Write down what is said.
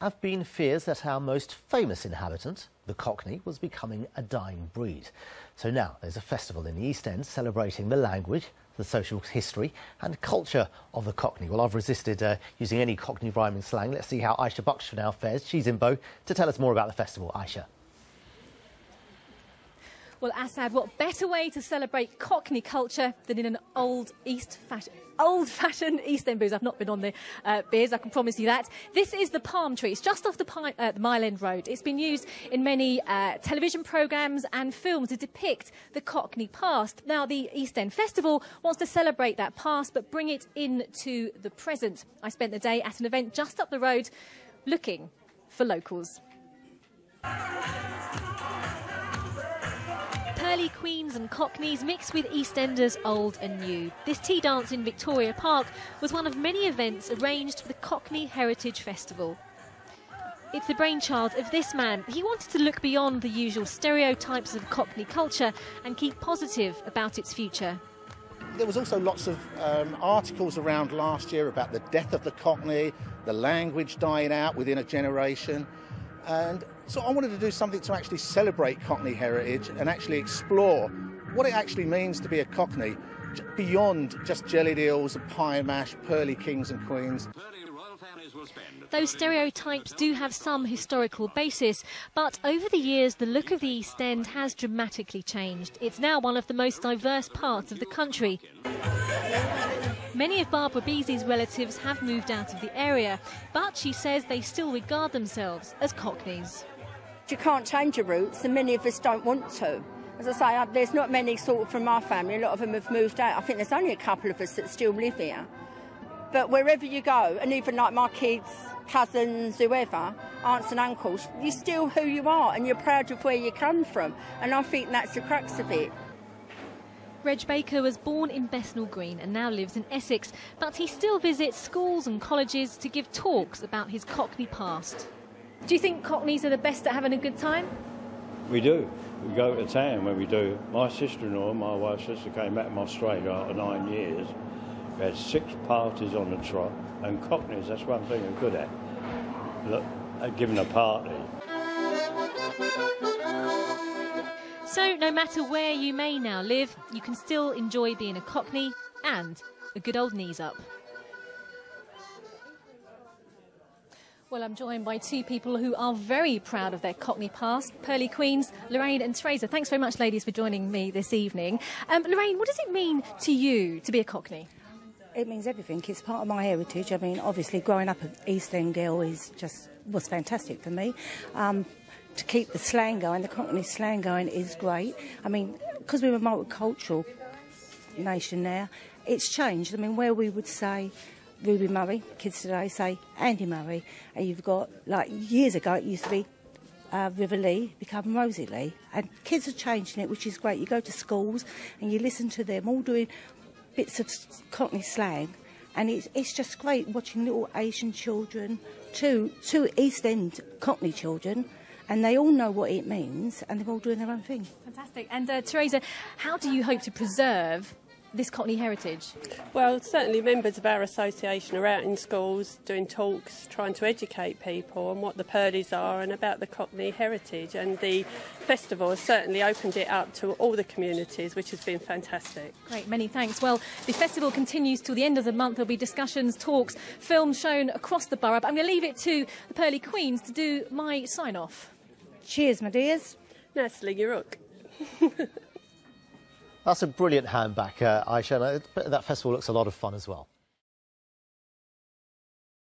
Have been fears that our most famous inhabitant, the Cockney, was becoming a dying breed. So now there's a festival in the East End celebrating the language, the social history and culture of the Cockney. Well, I've resisted using any Cockney rhyming slang. Let's see how Aisha Buxton now fares. She's in Bow to tell us more about the festival. Aisha. Well, Assad, what better way to celebrate Cockney culture than in an old-fashioned East End booze. I've not been on the beers, I can promise you that. This is the Palm Tree. It's just off the Mile End Road. It's been used in many television programmes and films to depict the Cockney past. Now, the East End Festival wants to celebrate that past but bring it into the present. I spent the day at an event just up the road looking for locals. Pearly Queens and Cockneys mixed with EastEnders old and new. This tea dance in Victoria Park was one of many events arranged for the Cockney Heritage Festival. It's the brainchild of this man. He wanted to look beyond the usual stereotypes of Cockney culture and keep positive about its future. There was also lots of articles around last year about the death of the Cockney, the language dying out within a generation. And so I wanted to do something to actually celebrate Cockney heritage and actually explore what it actually means to be a Cockney beyond just jellied eels, pie mash, pearly kings and queens. Those stereotypes do have some historical basis, but over the years the look of the East End has dramatically changed. It's now one of the most diverse parts of the country. Many of Barbara Beesy's relatives have moved out of the area, but she says they still regard themselves as Cockneys. You can't change your roots, and many of us don't want to. As I say, there's not many sort of from my family. A lot of them have moved out. I think there's only a couple of us that still live here. But wherever you go, and even like my kids, cousins, whoever, aunts and uncles, you're still who you are and you're proud of where you come from. And I think that's the crux of it. Reg Baker was born in Bethnal Green and now lives in Essex, but he still visits schools and colleges to give talks about his Cockney past. Do you think Cockneys are the best at having a good time? We do. We go to town when we do. My sister-in-law, my wife's sister, came back from Australia after 9 years. We had 6 parties on the trot, and Cockneys, that's one thing they're good at. Look, at giving a party. So, no matter where you may now live, you can still enjoy being a Cockney and a good old knees up. Well, I'm joined by 2 people who are very proud of their Cockney past, Pearly Queens, Lorraine and Teresa. Thanks very much, ladies, for joining me this evening. Lorraine, what does it mean to you to be a Cockney? It means everything. It's part of my heritage. I mean, obviously, growing up an East End girl was fantastic for me. To keep the slang going, the Cockney slang going is great. I mean, because we're a multicultural nation now, it's changed. I mean, where we would say Ruby Murray, kids today say Andy Murray, and you've got, like, years ago it used to be River Lee, become Rosie Lee, and kids are changing it, which is great. You go to schools and you listen to them all doing bits of Cockney slang, and it's just great watching little Asian children, two East End Cockney children, and they all know what it means, and they're all doing their own thing. Fantastic. And Teresa, how do you hope to preserve this Cockney heritage? Well, certainly members of our association are out in schools doing talks, trying to educate people on what the Purleys are and about the Cockney heritage, and the festival has certainly opened it up to all the communities, which has been fantastic. Great, many thanks. Well, the festival continues till the end of the month. There'll be discussions, talks, films shown across the borough, but I'm going to leave it to the Pearly Queens to do my sign-off. Cheers, my dears. Natalie, you're rock. That's a brilliant hand back, Aisha. That festival looks a lot of fun as well.